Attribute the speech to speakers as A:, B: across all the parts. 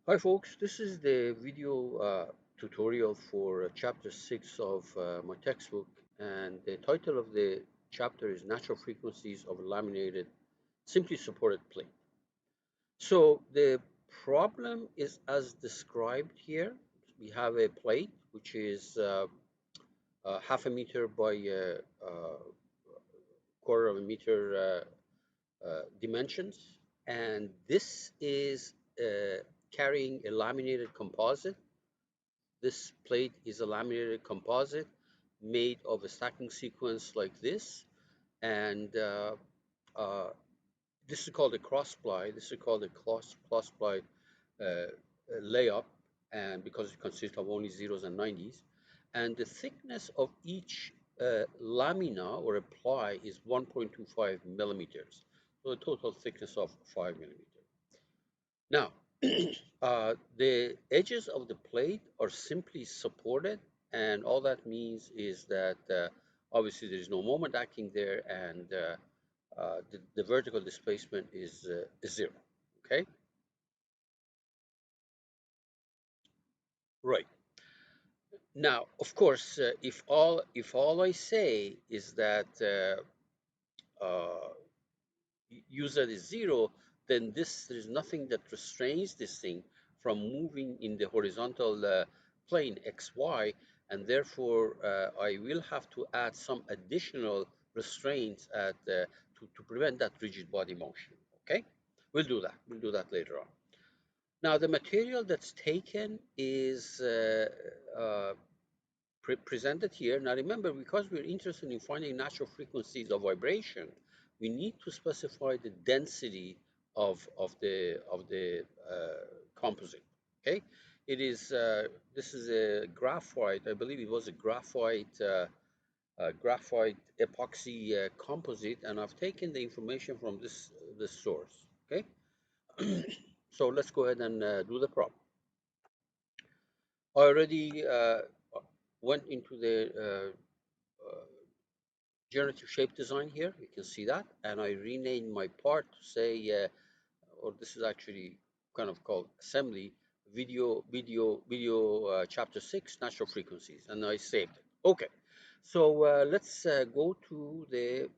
A: Hi folks, this is the video tutorial for chapter 6 of my textbook, and the title of the chapter is Natural Frequencies of a Laminated Simply Supported Plate. So the problem is as described here. We have a plate which is half a meter by quarter of a meter dimensions, and this is carrying a laminated composite. This plate is a laminated composite made of a stacking sequence like this, and uh, this is called a cross ply. This is called a cross ply layup, and because it consists of only zeros and 90s, and the thickness of each lamina or a ply is 1.25 millimeters, so a total thickness of 5 millimeters. Now, the edges of the plate are simply supported, and all that means is that obviously there is no moment acting there, and the vertical displacement is zero. Okay, right. Now, of course, if all I say is that uh, u z is zero, then there is nothing that restrains this thing from moving in the horizontal plane xy, and therefore I will have to add some additional restraints to prevent that rigid body motion. Okay, we'll do that. We'll do that later on. Now, the material that's taken is presented here. Now remember, because we're interested in finding natural frequencies of vibration, we need to specify the density of the composite. Okay, it is this is a graphite. I believe it was a graphite epoxy composite, and I've taken the information from this source. Okay, so let's go ahead and do the problem. I already went into the generative shape design here. You can see that, and I renamed my part to say, or this is actually kind of called assembly video chapter 6 natural frequencies, and I saved it. Okay, so let's go to the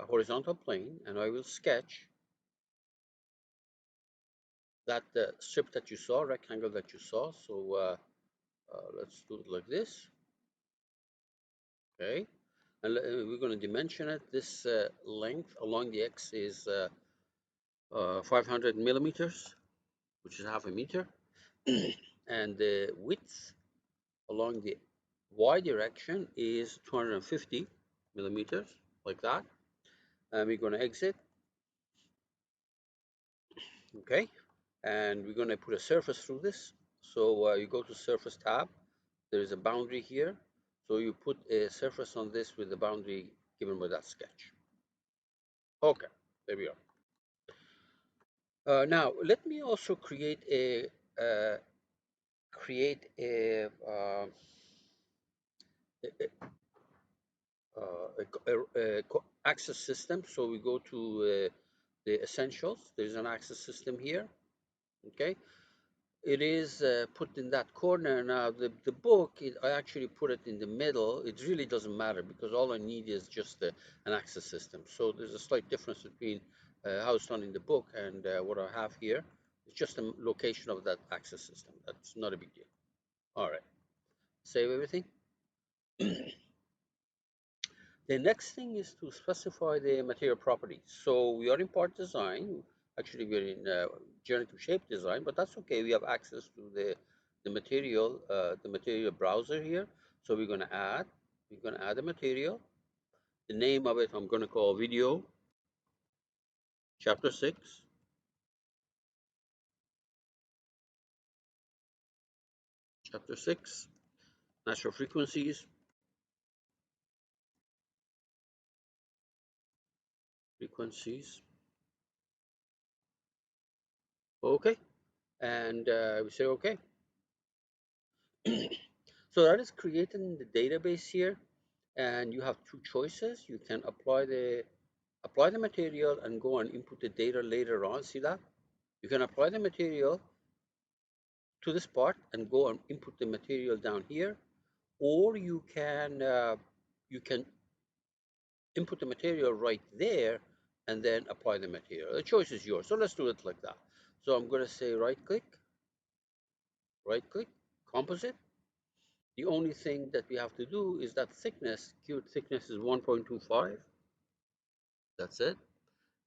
A: horizontal plane, and I will sketch that strip that you saw, rectangle that you saw. So let's do it like this. Okay, and we're going to dimension it. This length along the x is 500 millimeters, which is half a meter, and the width along the y direction is 250 millimeters, like that. And we're going to exit, okay, and we're going to put a surface through this. So you go to Surface tab. There is a boundary here, so you put a surface on this with the boundary given by that sketch. Okay, there we are. Now let me also create a uh, create a access system. So we go to the essentials. There's an access system here. Okay, it is put in that corner. Now the book, I actually put it in the middle. It really doesn't matter because all I need is just an access system. So there's a slight difference between how it's done in the book and what I have here. It's just a location of that access system. That's not a big deal. All right, save everything. The next thing is to specify the material properties. So we are in part design. Actually, we're in generative shape design, but that's okay. We have access to the material browser here. So we're gonna add a material. The name of it I'm gonna call video chapter 6. Chapter 6, natural frequencies. Okay, and we say okay. So that is created in the database here, and you have two choices. You can apply the material and go and input the data later on. See that? You can apply the material to this part and go and input the material down here, or you can input the material right there and then apply the material. The choice is yours. So let's do it like that. So I'm going to say right click, composite. The only thing that we have to do is that thickness, cute thickness is 1.25. That's it.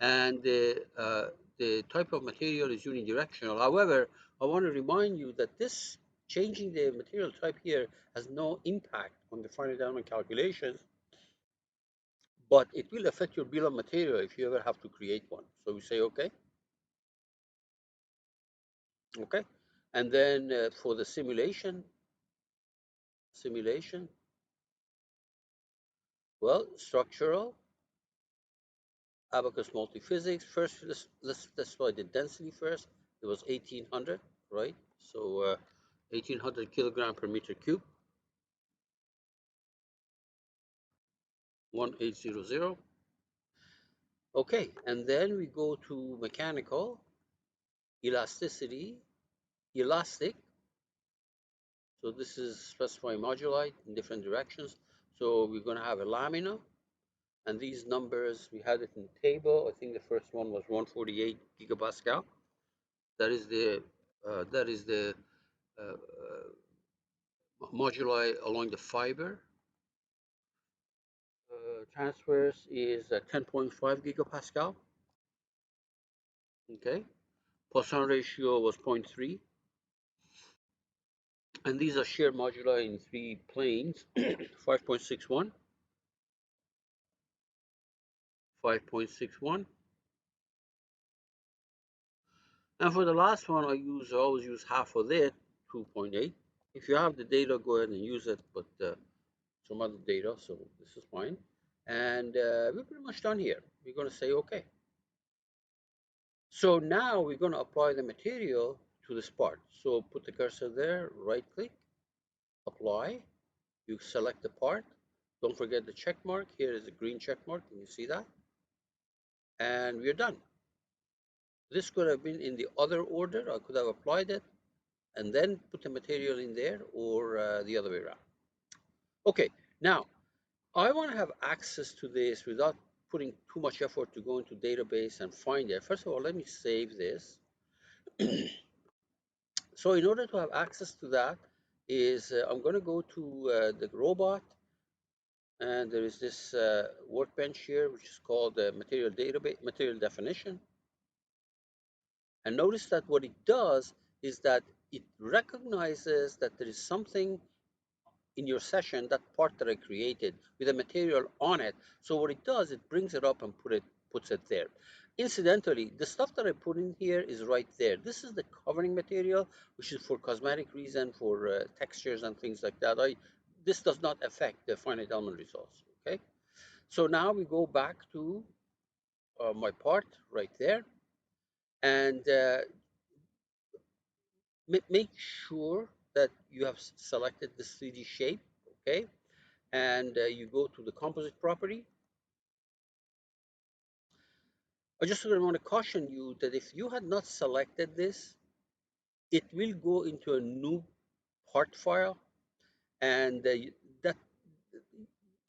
A: And the type of material is unidirectional. However, I want to remind you that this changing the material type here has no impact on the finite element calculations, but it will affect your bill of material if you ever have to create one. So we say okay, okay, and then for the simulation, well, structural, abacus multiphysics. First, let's specify the density first. It was 1800, right? So 1800 kilogram per meter cube, 1800. Okay, and then we go to mechanical, elasticity, elastic. So this is specifying moduli in different directions. So we're going to have a lamina, and these numbers, we had it in the table. I think the first one was 148 gigapascal. That is the uh, moduli along the fiber. Transverse is 10.5 gigapascal. Okay, Poisson ratio was 0.3, and these are shear moduli in three planes: 5.61, 5.61, and for the last one, I always use half of it, 2.8. If you have the data, go ahead and use it, but some other data, so this is fine. And we're pretty much done here. We're going to say okay. So now we're going to apply the material to this part. So put the cursor there, right click, apply. You select the part. Don't forget the check mark. Here is a green check mark. Can you see that? And we're done. This could have been in the other order. I could have applied it and then put the material in there, or the other way around. Okay, now I want to have access to this without putting too much effort to go into database and find it. First of all, let me save this. So in order to have access to that is I'm going to go to the robot, and there is this workbench here which is called material database, material definition. And notice that what it does is that it recognizes that there is something in your session, that part that I created with a material on it. So what it does, it brings it up and puts it there. Incidentally, the stuff that I put in here is right there. This is the covering material, which is for cosmetic reason, for textures and things like that. This does not affect the finite element results. Okay. So now we go back to my part right there, and make sure that you have selected the 3D shape. Okay. And you go to the composite property. I just want to caution you that if you had not selected this, it will go into a new part file, and that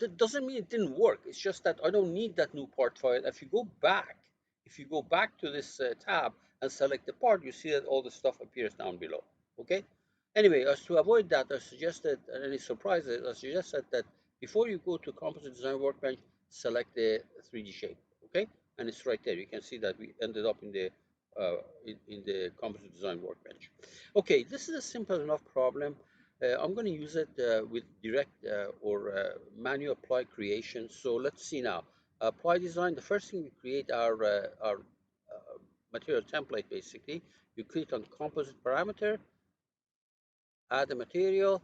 A: that doesn't mean it didn't work. It's just that I don't need that new part file. If you go back to this tab and select the part, you see that all the stuff appears down below. Okay. Anyway, as to avoid that, I suggested, any surprises, I suggested that before you go to Composite Design Workbench, select the 3D shape. Okay, and it's right there. You can see that we ended up in the Composite Design Workbench. Okay, this is a simple enough problem. I'm going to use it with direct or manual apply creation. So let's see now. Apply design. The first thing we create our material template. Basically, you click on composite parameter, add the material,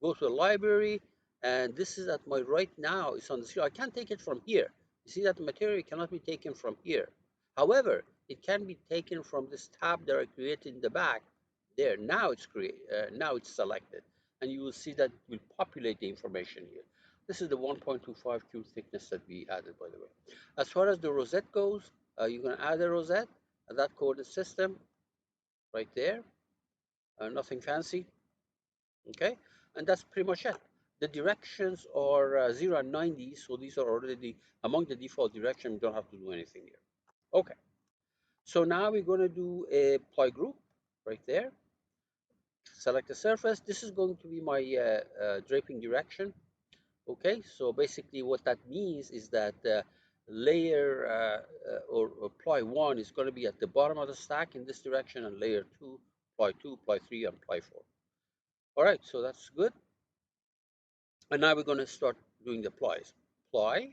A: go to the library, and this is at my right now. It's on the screen. I can't take it from here. You see that the material cannot be taken from here. However, it can be taken from this tab that I created in the back. There, now it's selected, and you will see that it will populate the information here. This is the 1.25 cube thickness that we added, by the way. As far as the rosette goes, you're going to add a rosette, and that coordinate system right there. nothing fancy, okay? And that's pretty much it. The directions are 0 and 90, so these are already among the default direction. We don't have to do anything here. Okay, so now we're going to do a ply group right there. Select the surface. This is going to be my draping direction. Okay, so basically what that means is that layer or ply 1 is going to be at the bottom of the stack in this direction, and layer 2, ply 3, and ply 4. All right, so that's good. And now we're going to start doing the plies. Ply.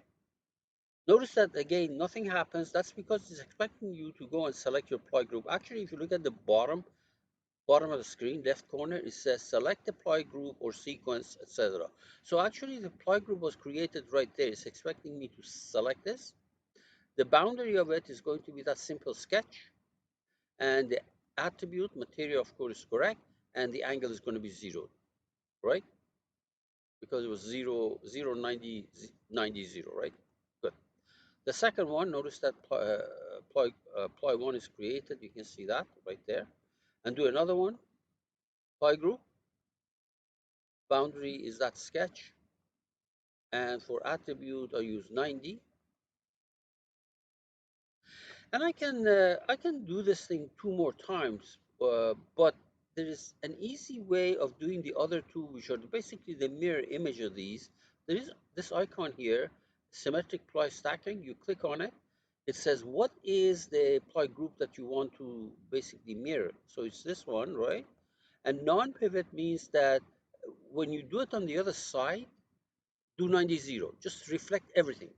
A: Notice that again, nothing happens. That's because it's expecting you to go and select your ply group. Actually, if you look at the bottom of the screen, left corner, it says select the ply group or sequence, etc. So actually the ply group was created right there. It's expecting me to select this. The boundary of it is going to be that simple sketch, and the attribute material, of course, is correct, and the angle is going to be 0, right? Because it was 0, 0, 90, 90, 0, right? Good. The second one, notice that ply 1 is created. You can see that right there. And do another one, ply group. Boundary is that sketch. And for attribute, I use 90. And I can do this thing 2 more times, but there is an easy way of doing the other two, which are basically the mirror image of these. There is this icon here, symmetric ply stacking. You click on it. It says what is the ply group that you want to basically mirror. So it's this one, right? And non-pivot means that when you do it on the other side, do 90 0, just reflect everything.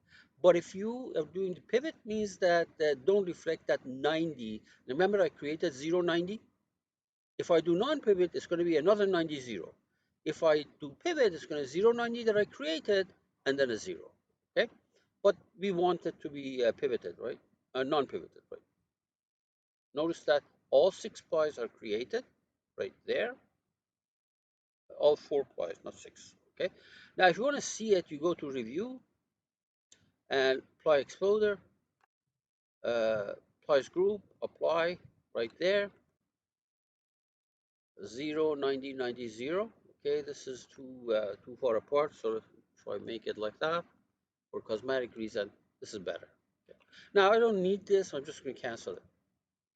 A: But if you are doing the pivot, means that don't reflect that 90. Remember I created 0 90. If I do non-pivot, it's going to be another 90 0. If I do pivot, it's going to 0 90 that I created and then a 0. Okay, but we want it to be pivoted, right? Non-pivoted, right? Notice that all 6 plies are created right there. All 4 plies, not 6. Okay, now if you want to see it, you go to review and ply exploder, plies group, apply right there, 0, 90, 90, 0. Okay, this is too far apart, so if I make it like that, for cosmetic reason, this is better. Okay. Now I don't need this, I'm just going to cancel it.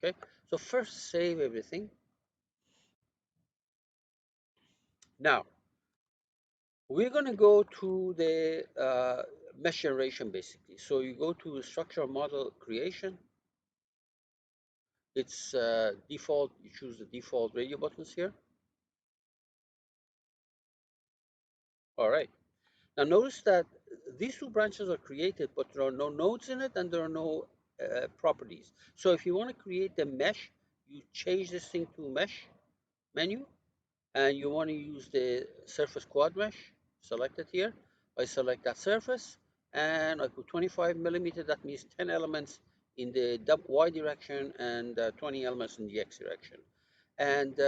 A: Okay, so first save everything. Now we're going to go to the mesh generation basically. So you go to structural model creation. It's default, you choose the default radio buttons here. All right. Now notice that these two branches are created, but there are no nodes in it and there are no properties. So if you want to create the mesh, you change this thing to mesh menu, and you want to use the surface quad mesh, select it here. I select that surface and I put 25 millimeter. That means 10 elements in the Y direction and 20 elements in the X direction. And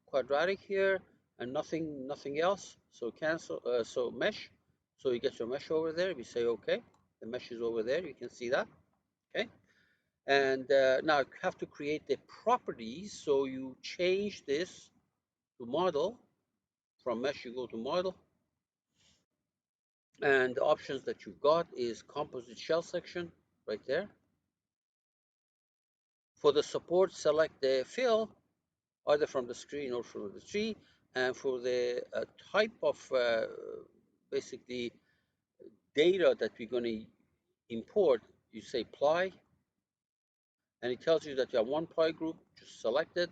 A: quadratic here and nothing else. So cancel, so mesh. So you get your mesh over there. We say okay. The mesh is over there. You can see that. Okay. And now you have to create the properties. So you change this to model. From mesh, you go to model. And the options that you've got is composite shell section right there. For the support, select the fill, either from the screen or from the tree. And for the type of basically data that we're going to import, you say ply, and it tells you that you have one ply group, just select it.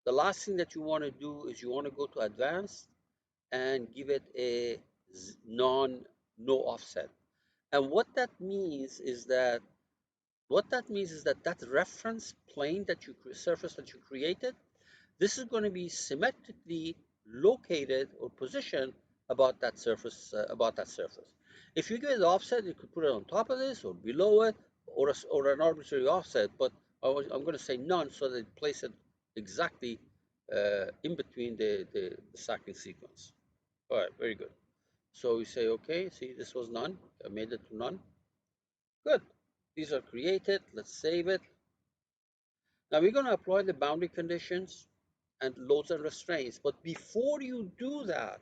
A: The last thing that you want to do is you want to go to advanced and give it a no offset. And what that means is that that reference plane that surface that you created, this is going to be symmetrically located or positioned about that surface. If you give it offset, you could put it on top of this or below it, or an arbitrary offset. But I'm going to say none, so that place it exactly in between the stacking sequence. All right, very good. So we say okay. See, this was none. I made it to none. Good. These are created. Let's save it. Now we're going to apply the boundary conditions. and loads and restraints. But before you do that,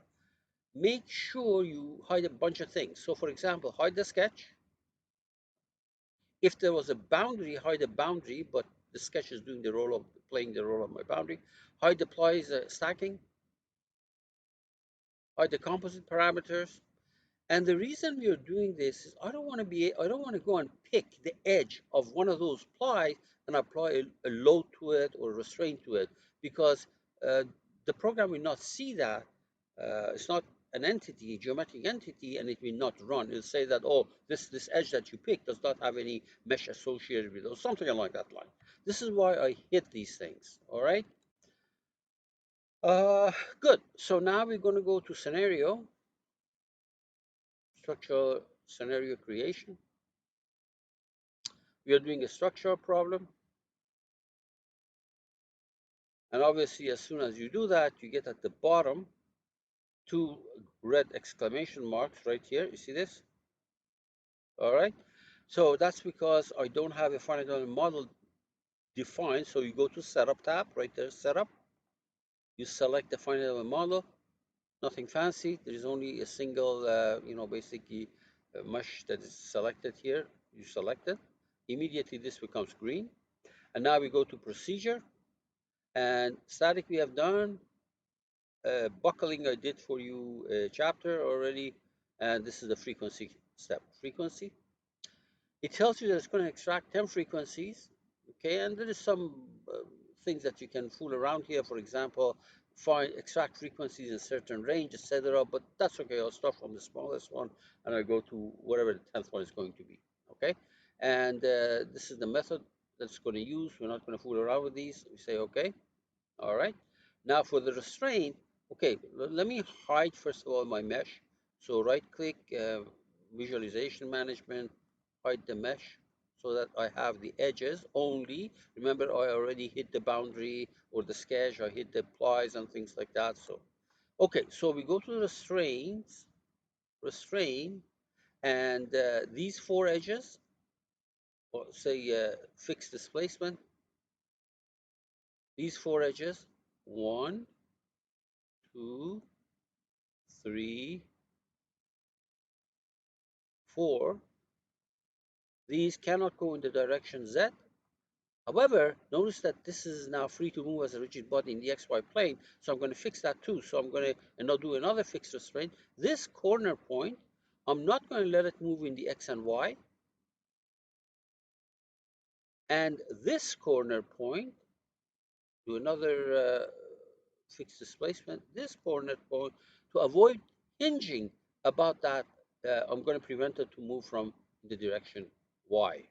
A: make sure you hide a bunch of things. So for example, hide the sketch. If there was a boundary, hide the boundary, but the sketch is doing the role of playing the role of my boundary. Hide the plies stacking, hide the composite parameters. And the reason we are doing this is I don't want to go and pick the edge of one of those plies and apply a load to it or restraint to it, because uh, the program will not see that. It's not an entity, a geometric entity, and it will not run. It'll say that, oh, this edge that you picked does not have any mesh associated with it, or something along that line. This is why I hit these things. All right. Good. So now we're going to go to scenario, structural scenario creation. We are doing a structural problem. And obviously, as soon as you do that, you get at the bottom two red exclamation marks right here. You see this? All right. So that's because I don't have a finite element model defined. So you go to Setup tab right there, Setup. You select the finite element model. Nothing fancy. There is only a single, basically mesh that is selected here. You select it. Immediately, this becomes green. And now we go to Procedure. And static we have done. Buckling I did for you a chapter already, and this is the frequency step. Frequency. It tells you that it's going to extract 10 frequencies, okay, and there is some things that you can fool around here. For example, extract frequencies in certain range, etc. But that's okay. I'll start from the smallest one, and I'll go to whatever the 10th one is going to be, okay? And this is the method that's going to use. We're not going to fool around with these. We say okay. All right. Now for the restraint, okay, let me hide first of all my mesh. So right click, visualization management, hide the mesh so that I have the edges only. Remember, I already hit the boundary or the sketch, I hit the plies and things like that. So, okay, so we go to the restrain, and these four edges, or say fixed displacement, these four edges, 1, 2, 3, 4, these cannot go in the direction Z. However, notice that this is now free to move as a rigid body in the XY plane, so I'm going to fix that too. So I'm going to now do another fixed restraint. This corner point, I'm not going to let it move in the X and Y. And this corner point, do another fixed displacement. This corner point, to avoid hinging about that, I'm going to prevent it to move from the direction Y.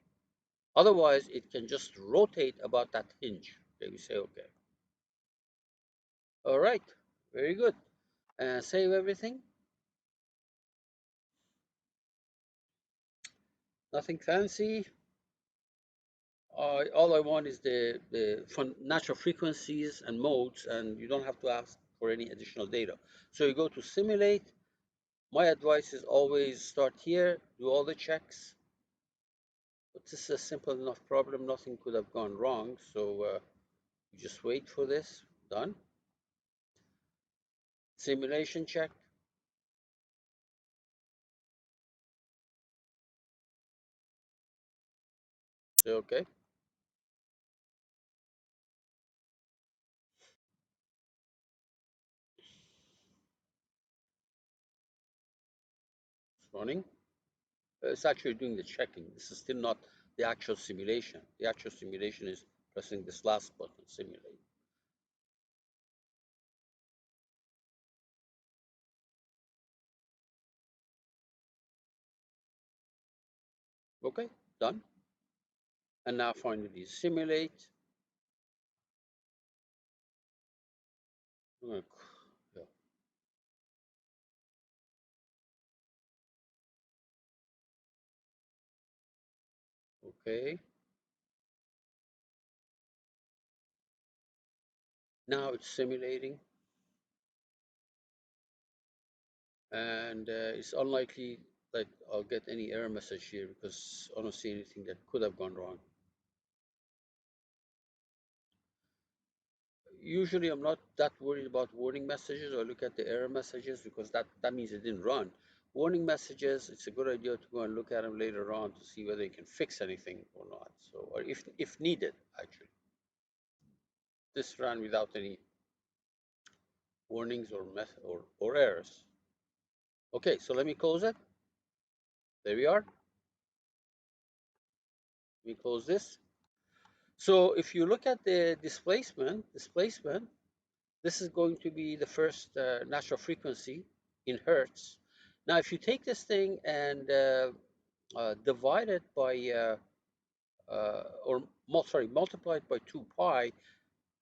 A: Otherwise, it can just rotate about that hinge. Okay, we say okay. All right, very good. Save everything. Nothing fancy. All I want is the natural frequencies and modes, and you don't have to ask for any additional data. So you go to simulate. My advice is always start here, do all the checks. But this is a simple enough problem, nothing could have gone wrong. So you just wait for this, done. Simulation check. Say okay. It's running. It's actually doing the checking. This is still not the actual simulation. The actual simulation is pressing this last button, simulate. Okay, done. And now finally simulate. Yeah. Okay. Now it's simulating. And it's unlikely that I'll get any error message here because I don't see anything that could have gone wrong. Usually I'm not that worried about warning messages. I look at the error messages because that means it didn't run. Warning messages, it's a good idea to go and look at them later on to see whether you can fix anything or not. So, or if needed, actually. This ran without any warnings or errors. Okay, so let me close it. There we are. Let me close this. So if you look at the displacement, this is going to be the first natural frequency in hertz. Now, if you take this thing and divide it by, multiply it by 2 pi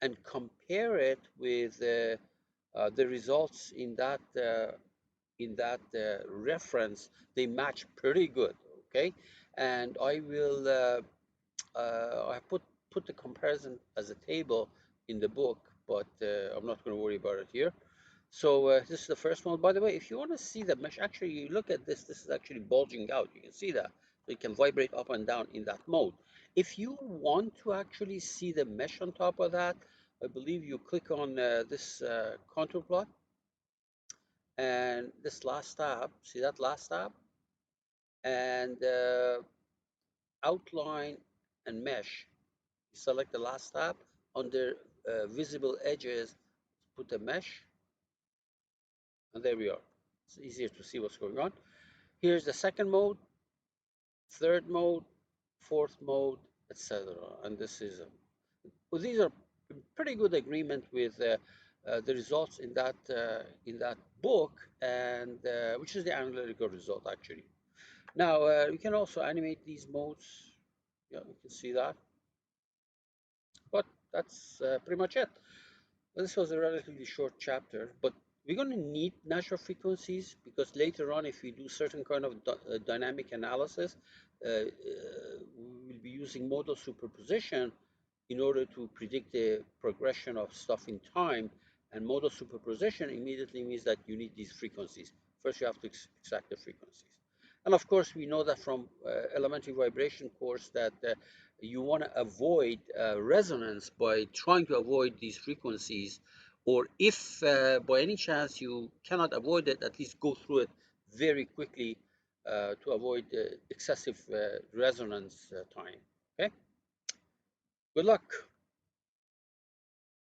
A: and compare it with the results in that reference, they match pretty good. Okay, and I will I put the comparison as a table in the book, but I'm not going to worry about it here. So this is the first one. By the way, if you want to see the mesh, actually, you look at this. This is actually bulging out. You can see that. So you can vibrate up and down in that mode. If you want to actually see the mesh on top of that, I believe you click on this contour plot and this last tab. See that last tab? And outline and mesh. You select the last tab. Under visible edges, put the mesh, and there we are. It's easier to see what's going on. Here's the second mode, third mode, fourth mode, etc. And this is well, these are pretty good agreement with the results in that book, and which is the analytical result actually. Now we can also animate these modes. Yeah, you can see that. But that's pretty much it. Well, this was a relatively short chapter, but we're going to need natural frequencies because later on, if we do certain kind of dynamic analysis, we will be using modal superposition in order to predict the progression of stuff in time. And modal superposition immediately means that you need these frequencies. First, you have to extract the frequencies. And of course, we know that from elementary vibration course that you want to avoid resonance by trying to avoid these frequencies, or if by any chance you cannot avoid it, at least go through it very quickly to avoid excessive resonance time. Okay, good luck.